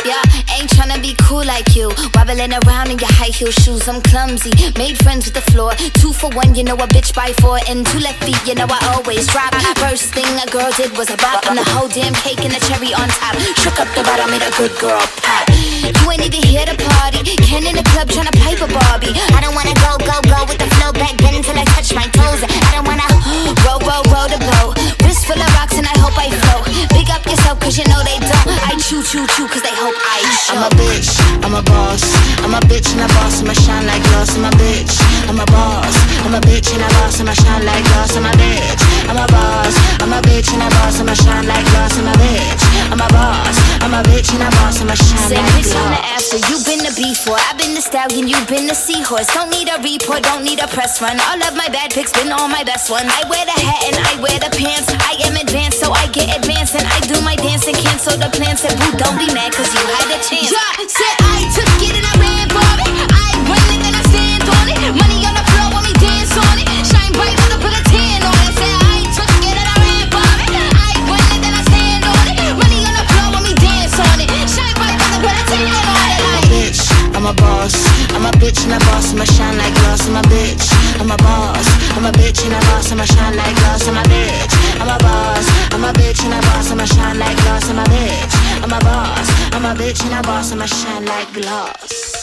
Yeah, ain't tryna be cool like you. Wobbling around in your high heel shoes, I'm clumsy. Made friends with the floor. 2 for 1, you know a bitch by 4. And 2 left feet, you know I always drop. First thing a girl did was a bop. And the whole damn cake and the cherry on top. Shook up the bottom, made a good girl pop. You ain't even here to party. Ken in the club tryna pipe a Barbie. I don't wanna go with the flow back then until I touch my toes. I don't wanna roll the boat. Wrist full of rocks and I hope I float. Big up yourself cause you know they don't. I chew cause they hope I show. I'm a bitch, I'm a boss. I'm a bitch and a boss, I'ma shine like glass. I'm a bitch, I'm a boss. I'm a bitch and a boss, I'ma shine like glass. I'm a bitch, I'm a boss. I'm a bitch and a boss, I'ma shine like glass. I'm a bitch, I'm a boss. I'm a bitch and a boss, I'ma shine Say like bitch glass. on the after, you been the before. I've been the stallion, you been the seahorse. Don't need a report, don't need a press run. All of my bad pics been all my best ones. I wear the hat and I wear the pants. I am advanced, so I get advanced. And I do my dance and cancel the plans. Said boo, don't be mad cause you had a chance. Yeah, said I took it and I ran for it. I win it and I stand on it. Money on the floor when we dance on it. Shine bright when I put a tan on it. Said I took it and I ran for it. I win it and I stand on it. Money on the floor when we dance on it. Shine bright when I put a tan on it. I'm a bitch, I'm a boss. I'm a bitch and a boss, I'ma shine like glass. I'm a bitch, I'm a boss. I'm a bitch and a boss, I'ma shine like glass. I'm a bitch, I'm a boss. I'm a bitch and a boss, I'ma shine like glass. I'm a bitch, I'm a boss. I'm a bitch and a boss, I'ma shine like glass.